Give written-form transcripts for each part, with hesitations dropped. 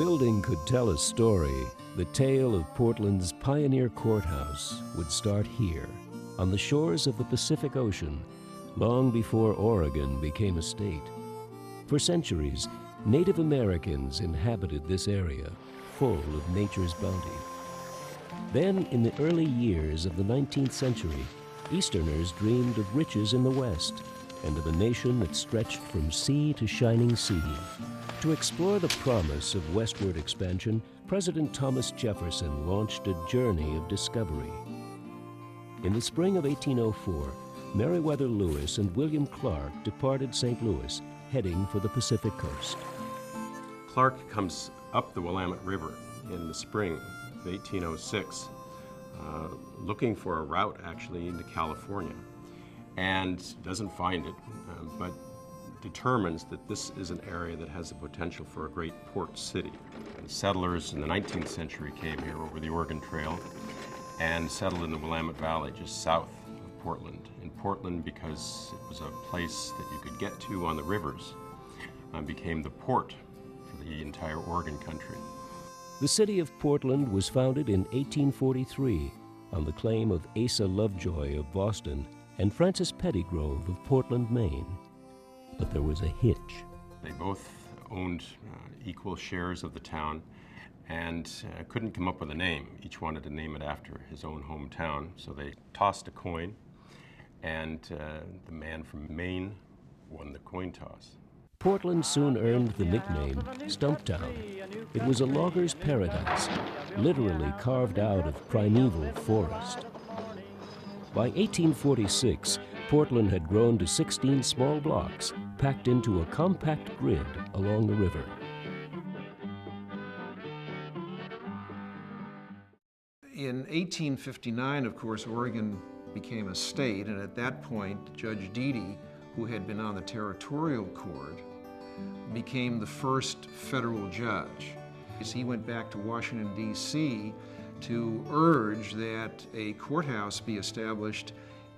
building could tell a story, the tale of Portland's Pioneer Courthouse would start here, on the shores of the Pacific Ocean, long before Oregon became a state. For centuries, Native Americans inhabited this area, full of nature's bounty. Then, in the early years of the 19th century, Easterners dreamed of riches in the West and of a nation that stretched from sea to shining sea. To explore the promise of westward expansion, President Thomas Jefferson launched a journey of discovery. In the spring of 1804, Meriwether Lewis and William Clark departed St. Louis, heading for the Pacific coast. Clark comes up the Willamette River in the spring of 1806, looking for a route actually into California, and doesn't find it, but determines that this is an area that has the potential for a great port city. The settlers in the 19th century came here over the Oregon Trail and settled in the Willamette Valley just south of Portland. In Portland, because it was a place that you could get to on the rivers, became the port for the entire Oregon country. The city of Portland was founded in 1843 on the claim of Asa Lovejoy of Boston and Francis Pettygrove of Portland, Maine. But there was a hitch. They both owned equal shares of the town and couldn't come up with a name. Each wanted to name it after his own hometown, so they tossed a coin, and the man from Maine won the coin toss. Portland soon earned the nickname Stumptown. It was a logger's paradise, literally carved out of primeval forest. By 1846, Portland had grown to 16 small blocks, packed into a compact grid along the river. In 1859, of course, Oregon became a state, and at that point, Judge Deedy, who had been on the territorial court, became the first federal judge. He went back to Washington, D.C. to urge that a courthouse be established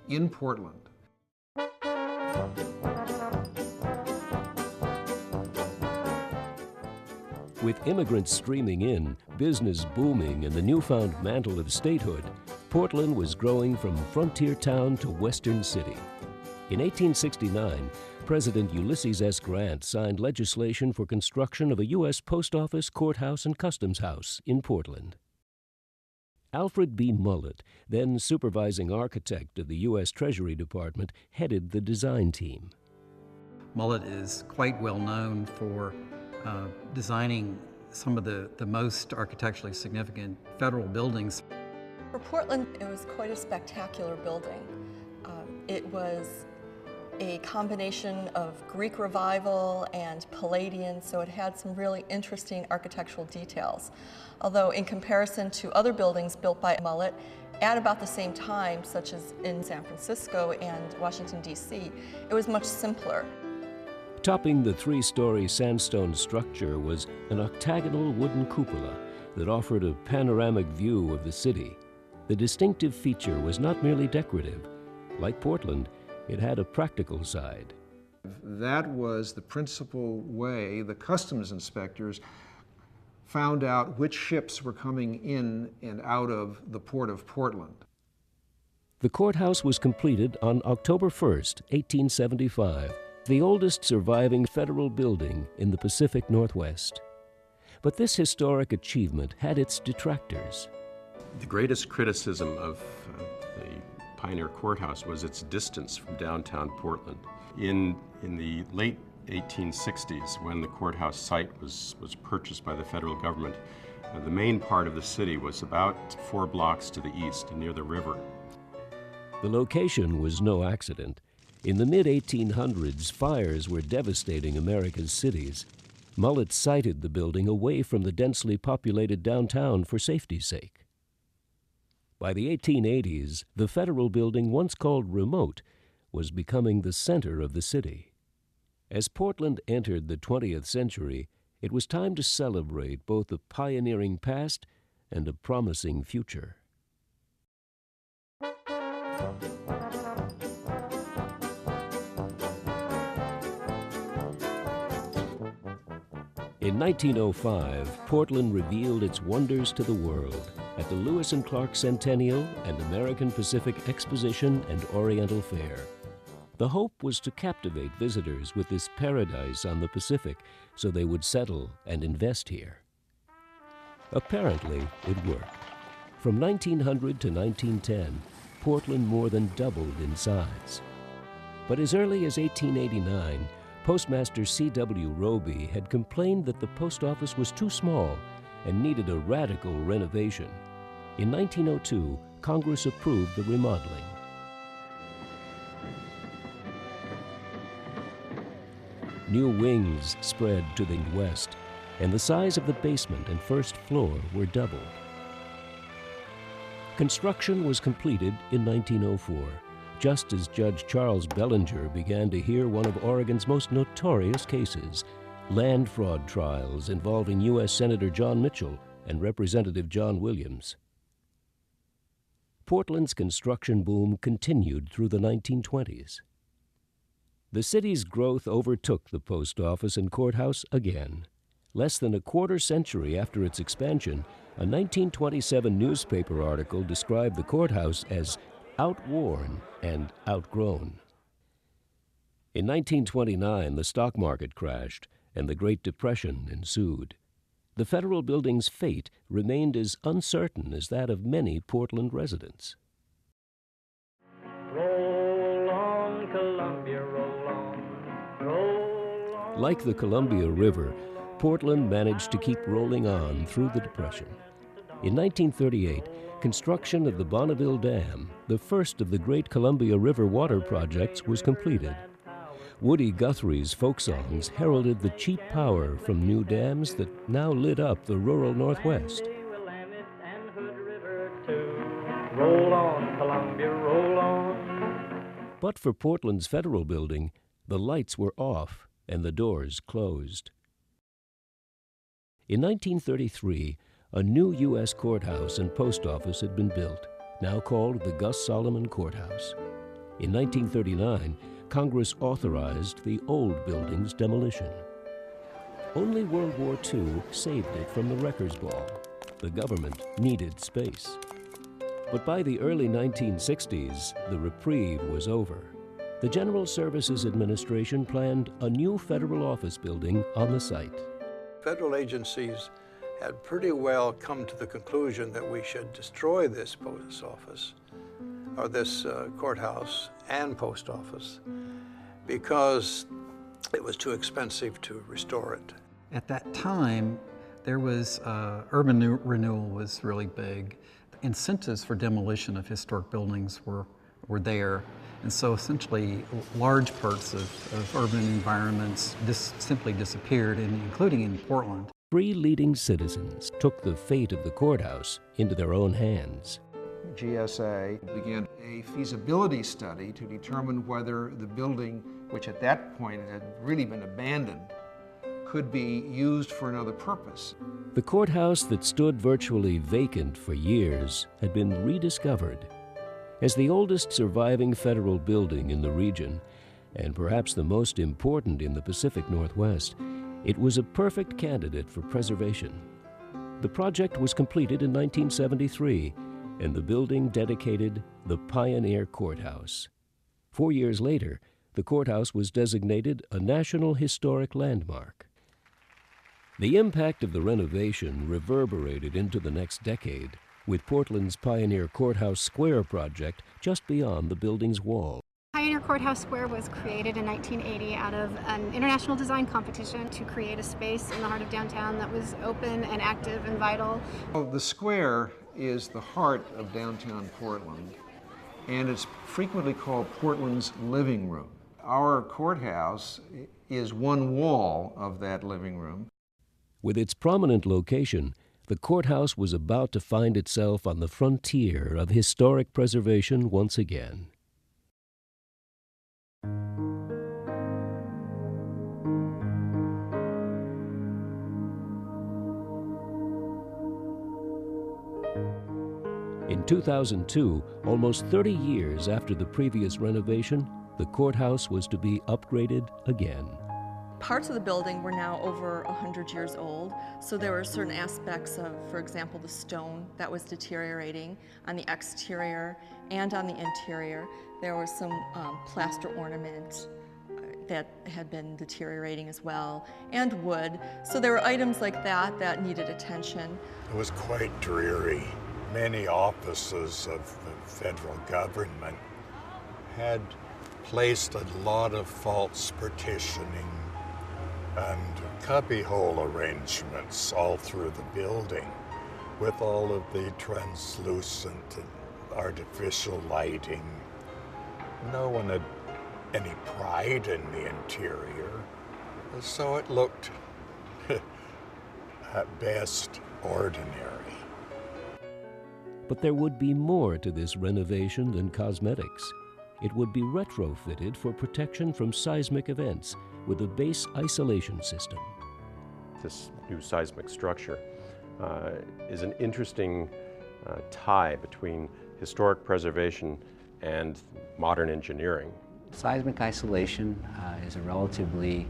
in Portland. With immigrants streaming in, business booming, and the newfound mantle of statehood, Portland was growing from frontier town to western city. In 1869, President Ulysses S. Grant signed legislation for construction of a U.S. post office, courthouse, and customs house in Portland. Alfred B. Mullett, then supervising architect of the U.S. Treasury Department, headed the design team. Mullett is quite well known for designing some of the most architecturally significant federal buildings. For Portland, it was quite a spectacular building. It was a combination of Greek Revival and Palladian, so it had some really interesting architectural details. Although in comparison to other buildings built by Mullett at about the same time, such as in San Francisco and Washington, D.C., it was much simpler. Topping the three-story sandstone structure was an octagonal wooden cupola that offered a panoramic view of the city. The distinctive feature was not merely decorative. Like Portland, it had a practical side. That was the principal way the customs inspectors found out which ships were coming in and out of the port of Portland. The courthouse was completed on October 1st, 1875, the oldest surviving federal building in the Pacific Northwest. But this historic achievement had its detractors. The greatest criticism of the Pioneer Courthouse was its distance from downtown Portland. In the late 1860s, when the courthouse site was purchased by the federal government, the main part of the city was about 4 blocks to the east, near the river. The location was no accident. In the mid-1800s, fires were devastating America's cities. Mullett sited the building away from the densely populated downtown for safety's sake. By the 1880s, the federal building, once called remote, was becoming the center of the city. As Portland entered the 20th century, it was time to celebrate both a pioneering past and a promising future. In 1905, Portland revealed its wonders to the world at the Lewis and Clark Centennial and American Pacific Exposition and Oriental Fair. The hope was to captivate visitors with this paradise on the Pacific so they would settle and invest here. Apparently, it worked. From 1900 to 1910, Portland more than doubled in size. But as early as 1889, Postmaster C.W. Roby had complained that the post office was too small and needed a radical renovation. In 1902, Congress approved the remodeling. New wings spread to the west, and the size of the basement and first floor were doubled. Construction was completed in 1904, just as Judge Charles Bellinger began to hear one of Oregon's most notorious cases, land fraud trials involving U.S. Senator John Mitchell and Representative John Williams. Portland's construction boom continued through the 1920s. The city's growth overtook the post office and courthouse again. Less than a quarter century after its expansion, a 1927 newspaper article described the courthouse as outworn and outgrown. In 1929, the stock market crashed and the Great Depression ensued. The federal building's fate remained as uncertain as that of many Portland residents. Roll on, Columbia, roll on, roll on. Like the Columbia River, Portland managed to keep rolling on through the Depression. In 1938, construction of the Bonneville Dam, the first of the great Columbia River water projects, was completed. Woody Guthrie's folk songs heralded the cheap power from new dams that now lit up the rural Northwest. Roll on, Columbia, roll on. But for Portland's federal building, the lights were off and the doors closed. In 1933, a new U.S. courthouse and post office had been built, now called the Gus Solomon Courthouse. In 1939, Congress authorized the old building's demolition. Only World War II saved it from the wrecker's ball. The government needed space. But by the early 1960s, the reprieve was over. The General Services Administration planned a new federal office building on the site. Federal agencies had pretty well come to the conclusion that we should destroy this post office, or this courthouse and post office, because it was too expensive to restore it. At that time, there was urban renewal was really big. Incentives for demolition of historic buildings were there. And so essentially large parts of urban environments simply disappeared, including in Portland. 3 leading citizens took the fate of the courthouse into their own hands. GSA began a feasibility study to determine whether the building, which at that point had really been abandoned, could be used for another purpose. The courthouse that stood virtually vacant for years had been rediscovered. As the oldest surviving federal building in the region, and perhaps the most important in the Pacific Northwest, it was a perfect candidate for preservation. The project was completed in 1973, and the building dedicated the Pioneer Courthouse. 4 years later, the courthouse was designated a National Historic Landmark. The impact of the renovation reverberated into the next decade, with Portland's Pioneer Courthouse Square project just beyond the building's wall. Pioneer Courthouse Square was created in 1980 out of an international design competition to create a space in the heart of downtown that was open and active and vital. Well, the square is the heart of downtown Portland, and it's frequently called Portland's living room. Our courthouse is one wall of that living room. With its prominent location, the courthouse was about to find itself on the frontier of historic preservation once again. In 2002, almost 30 years after the previous renovation, the courthouse was to be upgraded again. Parts of the building were now over 100 years old, so there were certain aspects of, for example, the stone that was deteriorating on the exterior and on the interior. There was some plaster ornament that had been deteriorating as well, and wood. So there were items like that that needed attention. It was quite dreary. Many offices of the federal government had placed a lot of false partitioning and cubbyhole arrangements all through the building, with all of the translucent and artificial lighting. No one had any pride in the interior, so it looked, at best, ordinary. But there would be more to this renovation than cosmetics. It would be retrofitted for protection from seismic events with a base isolation system. This new seismic structure is an interesting tie between historic preservation and modern engineering. Seismic isolation is a relatively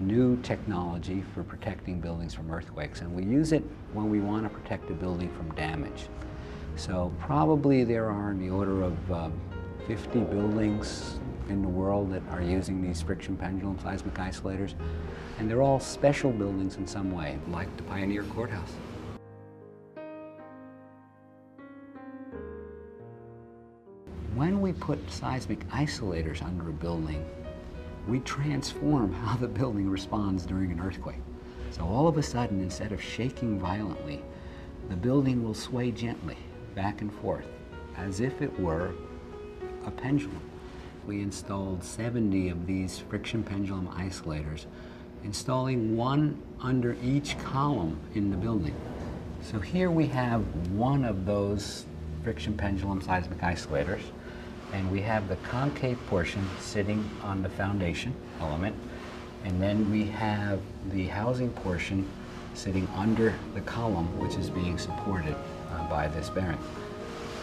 new technology for protecting buildings from earthquakes, and we use it when we want to protect a building from damage. So probably there are in the order of 50 buildings in the world that are using these friction pendulum seismic isolators, and they're all special buildings in some way, like the Pioneer Courthouse. When we put seismic isolators under a building, we transform how the building responds during an earthquake. So all of a sudden, instead of shaking violently, the building will sway gently back and forth, as if it were a pendulum. We installed 70 of these friction pendulum isolators, installing one under each column in the building. So here we have one of those friction pendulum seismic isolators, and we have the concave portion sitting on the foundation element, and then we have the housing portion sitting under the column, which is being supported by this bearing.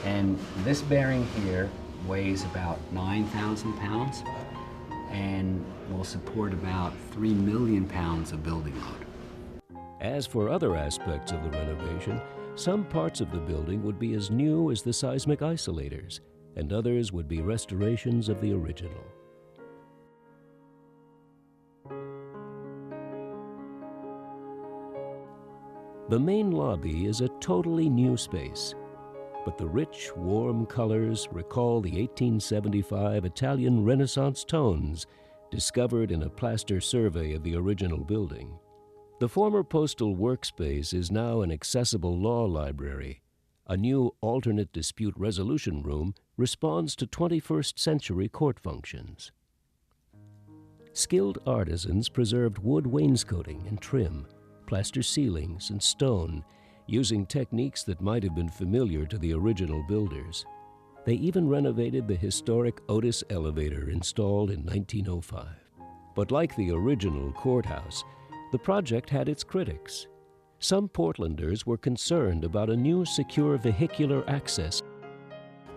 And this bearing here weighs about 9,000 pounds and will support about 3 million pounds of building load. As for other aspects of the renovation, some parts of the building would be as new as the seismic isolators, and others would be restorations of the original. The main lobby is a totally new space, but the rich, warm colors recall the 1875 Italian Renaissance tones discovered in a plaster survey of the original building. The former postal workspace is now an accessible law library. A new alternate dispute resolution room responds to 21st century court functions. Skilled artisans preserved wood wainscoting and trim, plaster ceilings and stone, using techniques that might have been familiar to the original builders. They even renovated the historic Otis elevator installed in 1905. But like the original courthouse, the project had its critics. Some Portlanders were concerned about a new secure vehicular access.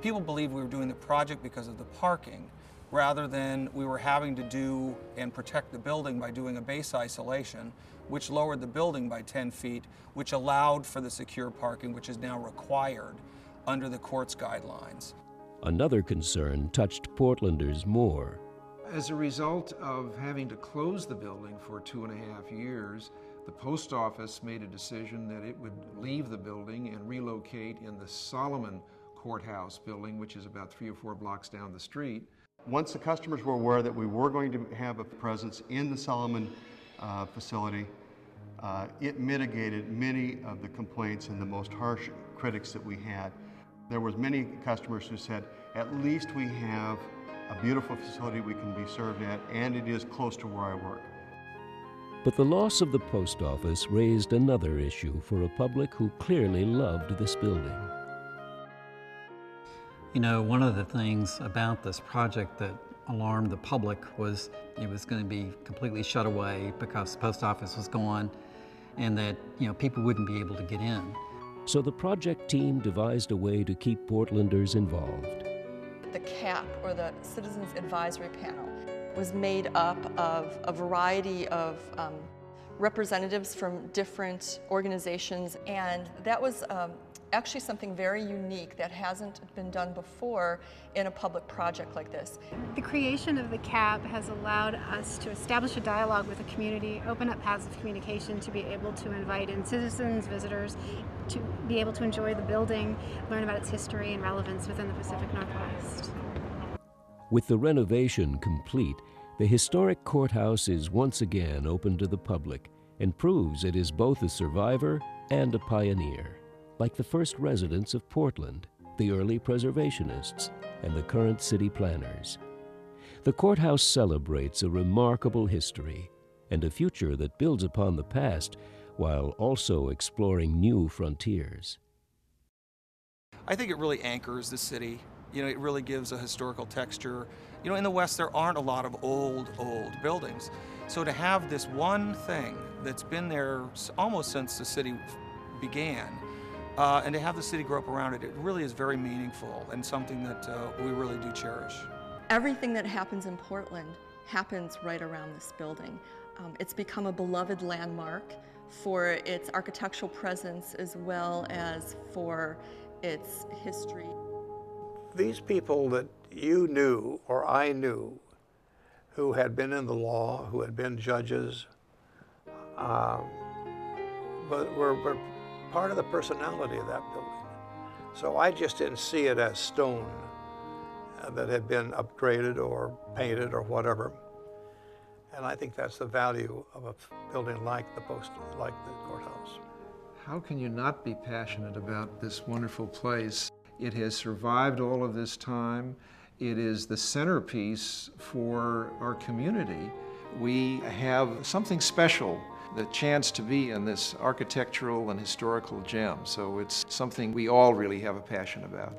People believed we were doing the project because of the parking, rather than we were having to do and protect the building by doing a base isolation, which lowered the building by 10 feet, which allowed for the secure parking, which is now required under the court's guidelines. Another concern touched Portlanders more. As a result of having to close the building for 2.5 years, the post office made a decision that it would leave the building and relocate in the Solomon Courthouse building, which is about 3 or 4 blocks down the street. Once the customers were aware that we were going to have a presence in the Solomon facility, it mitigated many of the complaints and the most harsh critics that we had. There was many customers who said, at least we have a beautiful facility we can be served at, and it is close to where I work. But the loss of the post office raised another issue for a public who clearly loved this building. You know, one of the things about this project that alarmed the public was it was going to be completely shut away because the post office was gone, and that, you know, people wouldn't be able to get in. So the project team devised a way to keep Portlanders involved. The CAP, or the Citizens Advisory Panel, was made up of a variety of representatives from different organizations, and that was actually something very unique that hasn't been done before in a public project like this. The creation of the CAB has allowed us to establish a dialogue with the community, open up paths of communication to be able to invite in citizens, visitors, to be able to enjoy the building, learn about its history and relevance within the Pacific Northwest. With the renovation complete, the historic courthouse is once again open to the public and proves it is both a survivor and a pioneer, like the first residents of Portland, the early preservationists, and the current city planners. The courthouse celebrates a remarkable history and a future that builds upon the past while also exploring new frontiers. I think it really anchors the city. You know, it really gives a historical texture. You know, in the West, there aren't a lot of old buildings. So to have this one thing that's been there almost since the city began, and to have the city grow up around it, it really is very meaningful and something that we really do cherish. Everything that happens in Portland happens right around this building. It's become a beloved landmark for its architectural presence as well as for its history. These people that you knew or I knew who had been in the law, who had been judges, but were part of the personality of that building. So I just didn't see it as stone that had been upgraded or painted or whatever. And I think that's the value of a building like the courthouse. How can you not be passionate about this wonderful place? It has survived all of this time. It is the centerpiece for our community. We have something special, the chance to be in this architectural and historical gem. So it's something we all really have a passion about.